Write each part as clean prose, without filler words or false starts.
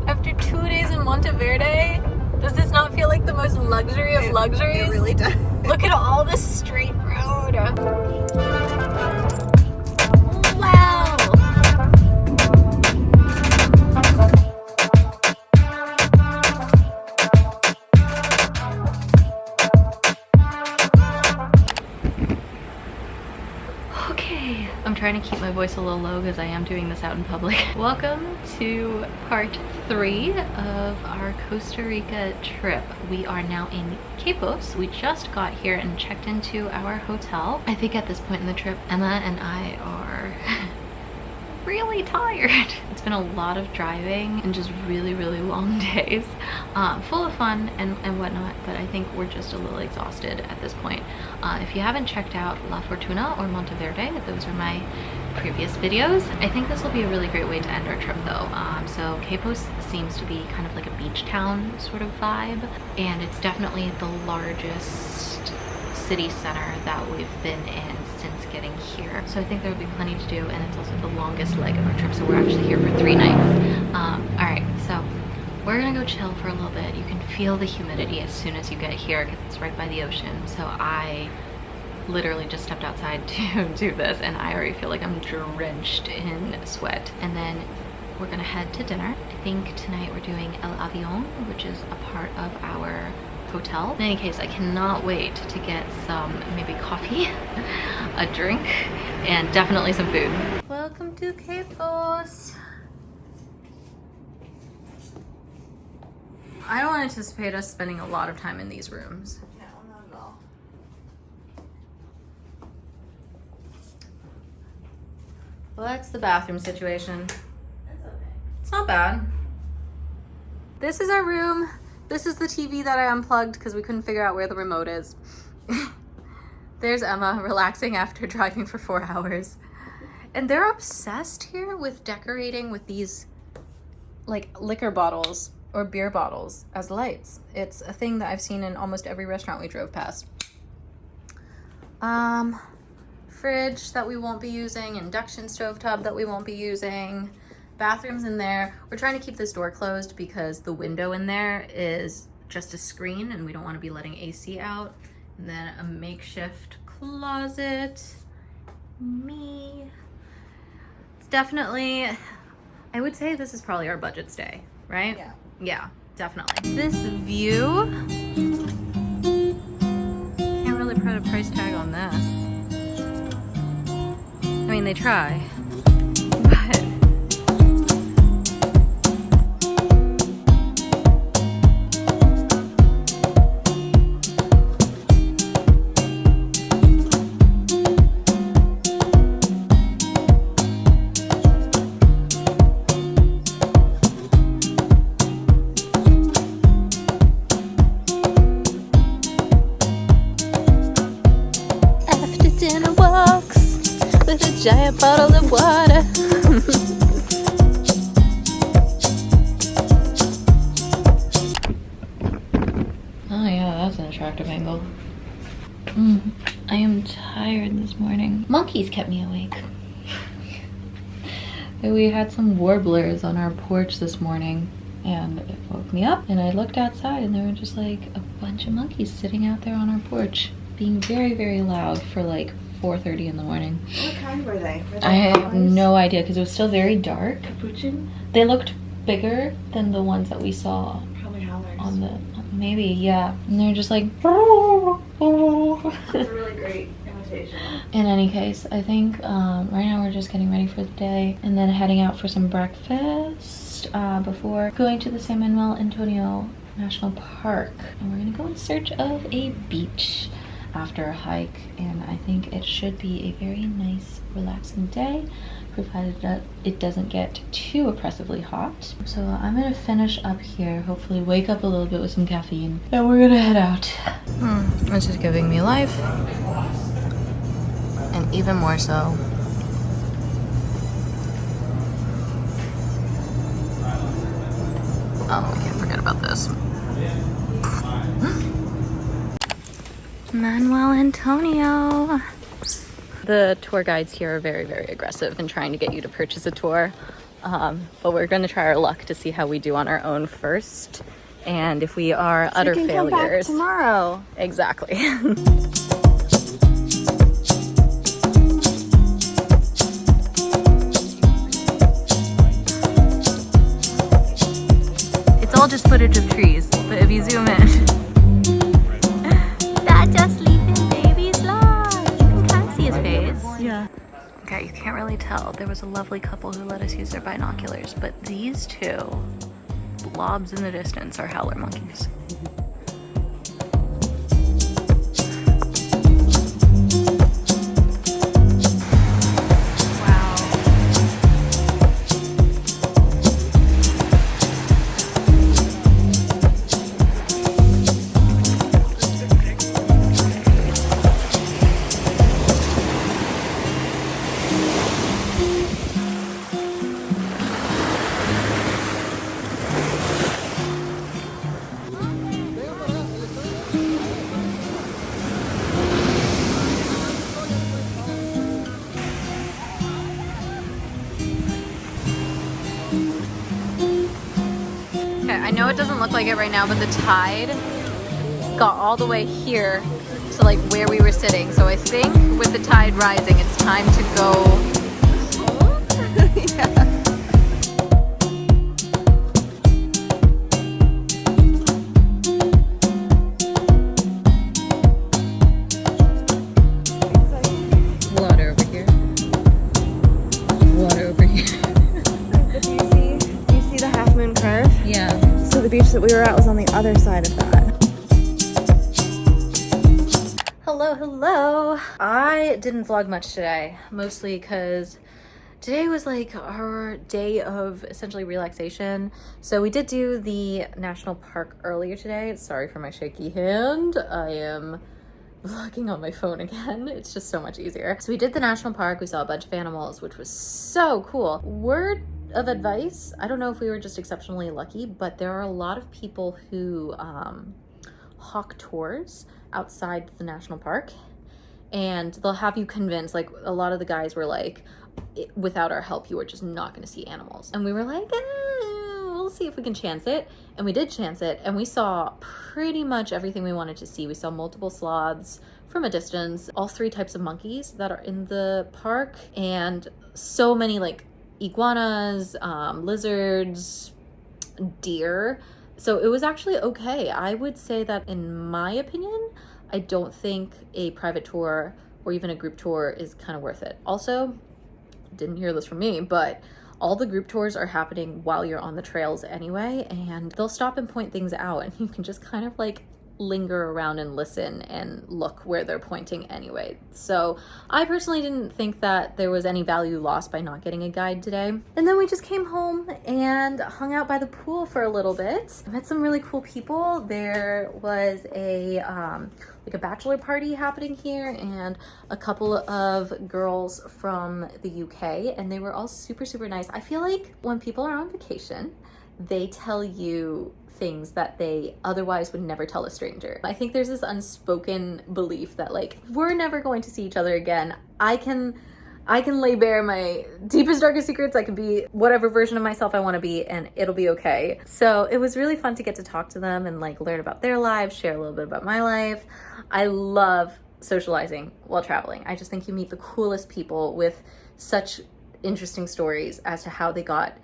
After 2 days in Monteverde, does this not feel like the most luxury of luxuries? It really does. Look at all this straight road. Wow. Okay, I'm trying to keep my voice a little low because I am doing this out in public. Welcome to part 3 of our Costa Rica trip. We are now in Quepos. We just got here and checked into our hotel. I think at this point in the trip, Emma and I are really tired. It's been a lot of driving and just really long days, full of fun and whatnot, but I think we're just a little exhausted at this point. If you haven't checked out La Fortuna or Monteverde, those are my previous videos. I think this will be a really great way to end our trip though. So Quepos seems to be kind of like a beach town sort of vibe, and it's definitely the largest city center that we've been in since getting here. So I think there will be plenty to do, and it's also the longest leg of our trip, so we're actually here for 3 nights. Alright, so we're gonna go chill for a little bit. You can feel the humidity as soon as you get here because it's right by the ocean. So I literally just stepped outside to do this and I already feel like I'm drenched in sweat. And then we're gonna head to dinner. I think tonight we're doing El Avion, which is a part of our hotel. In any case, I cannot wait to get some maybe coffee, a drink, and definitely some food. Welcome to Quepos. I don't anticipate us spending a lot of time in these rooms. No, not at all. Well, that's the bathroom situation. That's okay. It's not bad. This is our room. This is the TV that I unplugged because we couldn't figure out where the remote is. There's Emma relaxing after driving for 4 hours. And they're obsessed here with decorating with these like liquor bottles or beer bottles as lights. It's a thing that I've seen in almost every restaurant we drove past. Fridge that we won't be using, induction stovetop that we won't be using. Bathrooms in there. We're trying to keep this door closed because the window in there is just a screen and we don't want to be letting AC out. And then a makeshift closet. Me. It's definitely, I would say this is probably our budget stay, right? Yeah. Yeah, definitely. This view, can't really put a price tag on this. I mean, they try, but dinner walks with a giant bottle of water. Oh yeah, that's an attractive angle. I am tired this morning. Monkeys kept me awake. We had some warblers on our porch this morning and it woke me up, and I looked outside and there were just like a bunch of monkeys sitting out there on our porch, being very loud for like 4:30 in the morning. What kind were they? I have no idea because it was still very dark. Capuchin? They looked bigger than the ones that we saw Probably howlers. on the, maybe, yeah. And they're just like, That's a really great imitation. in any case, I think right now we're just getting ready for the day and then heading out for some breakfast before going to the San Manuel Antonio National Park. And we're gonna go in search of a beach after a hike, and I think it should be a very nice relaxing day provided that it doesn't get too oppressively hot. So I'm gonna finish up here, hopefully wake up a little bit with some caffeine, and we're gonna head out. This is giving me life, and even more so oh, we can't forget about this. Manuel Antonio. The tour guides here are very, very aggressive in trying to get you to purchase a tour. But we're going to try our luck to see how we do on our own first. And if we are utter you can failures. come back tomorrow. Exactly. It's all just footage of trees, but if you zoom in, that's a sleeping baby sloth. You can kind of see his face. Yeah. Okay, you can't really tell. There was a lovely couple who let us use their binoculars, but these two blobs in the distance are howler monkeys. I know it doesn't look like it right now, but the tide got all the way here to like where we were sitting. So I think with the tide rising, it's time to go. Yeah. Water over here. Water over here. Do you see the half moon curve? Yeah. So the beach that we were at was on the other side of that. Hello, hello. I didn't vlog much today, mostly because today was like our day of essentially relaxation. So we did do the national park earlier today. Sorry for my shaky hand. I am vlogging on my phone again. It's just so much easier. So we did the national park. We saw a bunch of animals, which was so cool. Word of advice, I don't know if we were just exceptionally lucky, but there are a lot of people who hawk tours outside the national park, and they'll have you convinced, like a lot of the guys were like, without our help you are just not going to see animals, and we were like, we'll see if we can chance it. And we did chance it, and we saw pretty much everything we wanted to see. We saw multiple sloths from a distance, all 3 types of monkeys that are in the park, and so many like iguanas, lizards, deer. So it was actually okay. I would say that in my opinion, I don't think a private tour or even a group tour is kind of worth it. Also, didn't hear this from me, but all the group tours are happening while you're on the trails anyway, and they'll stop and point things out, and you can just kind of like linger around and listen and look where they're pointing anyway. So I personally didn't think that there was any value lost by not getting a guide today. And then we just came home and hung out by the pool for a little bit. I met some really cool people. There was a like a bachelor party happening here, and a couple of girls from the UK, and they were all super, super nice. I feel like when people are on vacation, they tell you things that they otherwise would never tell a stranger. I think there's this unspoken belief that like, we're never going to see each other again. I can lay bare my deepest, darkest secrets. I can be whatever version of myself I want to be, and it'll be okay. So it was really fun to get to talk to them and like learn about their lives, share a little bit about my life. I love socializing while traveling. I just think you meet the coolest people with such interesting stories as to how they got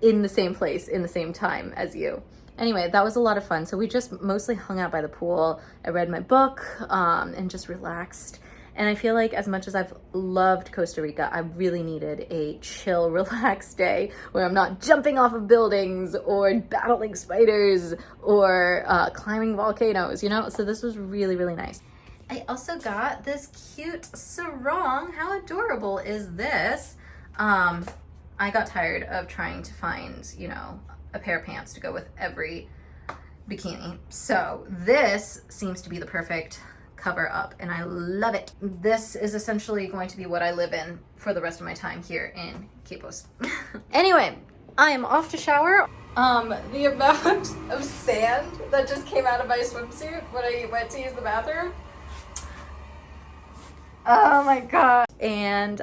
in the same place in the same time as you. Anyway, that was a lot of fun. So we just mostly hung out by the pool. I read my book and just relaxed. And I feel like as much as I've loved Costa Rica, I really needed a chill, relaxed day where I'm not jumping off of buildings or battling spiders or climbing volcanoes, you know? So this was really, really nice. I also got this cute sarong. How adorable is this? I got tired of trying to find, you know, a pair of pants to go with every bikini. So this seems to be the perfect cover up, and I love it. This is essentially going to be what I live in for the rest of my time here in Quepos. Anyway, I am off to shower. The amount of sand that just came out of my swimsuit when I went to use the bathroom Oh my god. And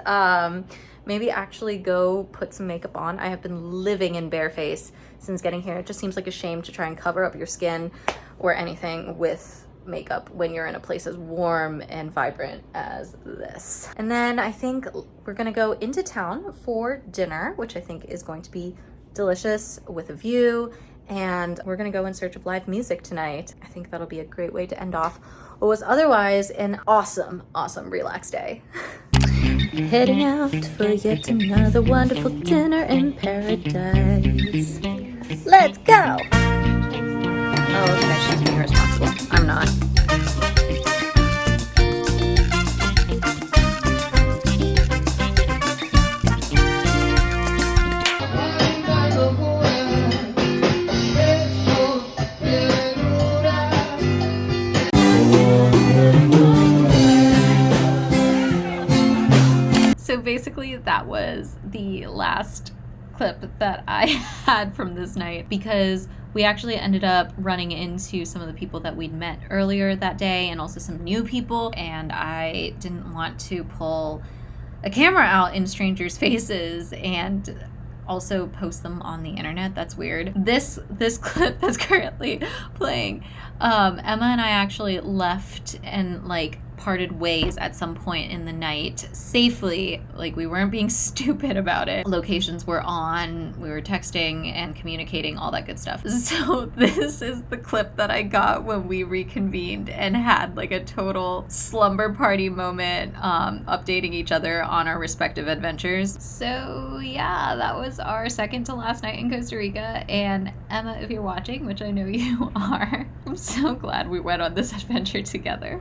maybe actually go put some makeup on. I have been living in bare face since getting here. It just seems like a shame to try and cover up your skin or anything with makeup when you're in a place as warm and vibrant as this. And then I think we're gonna go into town for dinner, which I think is going to be delicious with a view. And we're gonna go in search of live music tonight. I think that'll be a great way to end off what was otherwise an awesome, awesome relaxed day. Heading out for yet another wonderful dinner in paradise. Let's go! Oh, okay, she's being responsible. I'm not. So basically that was the last clip that I had from this night, because we actually ended up running into some of the people that we'd met earlier that day and also some new people, and I didn't want to pull a camera out in strangers' faces and also post them on the internet. That's weird. This clip that's currently playing, Emma and I actually left and like parted ways at some point in the night safely. Like, we weren't being stupid about it. Locations were on, we were texting and communicating, all that good stuff. So this is the clip that I got when we reconvened and had like a total slumber party moment, updating each other on our respective adventures. So yeah, that was our second to last night in Costa Rica. And Emma, if you're watching, which I know you are, I'm so glad we went on this adventure together.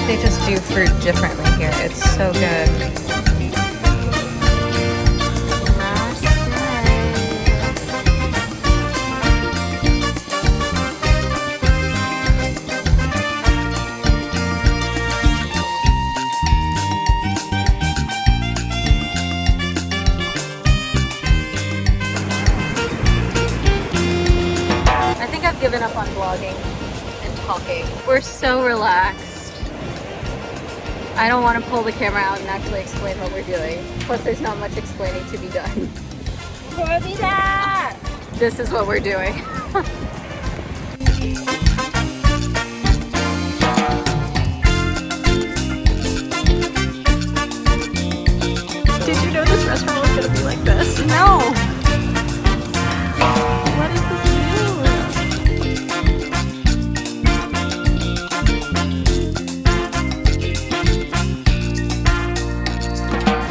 They just do fruit differently here. It's so good. I think I've given up on vlogging and talking. We're so relaxed. I don't want to pull the camera out and actually explain what we're doing. Plus, there's not much explaining to be done. This is what we're doing. Did you know this restaurant was going to be like this? No! What is this new?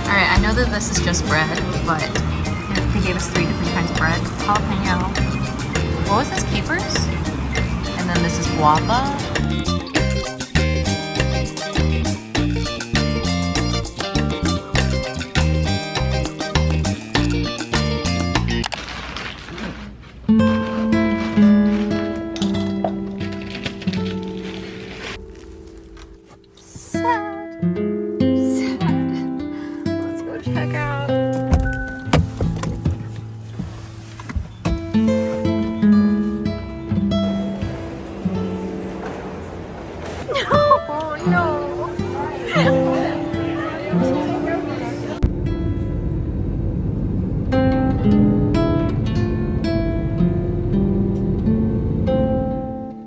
Alright, I know that this is just bread, but they gave us 3 different kinds of bread. Jalapeno. What was this? Capers? And then this is guava.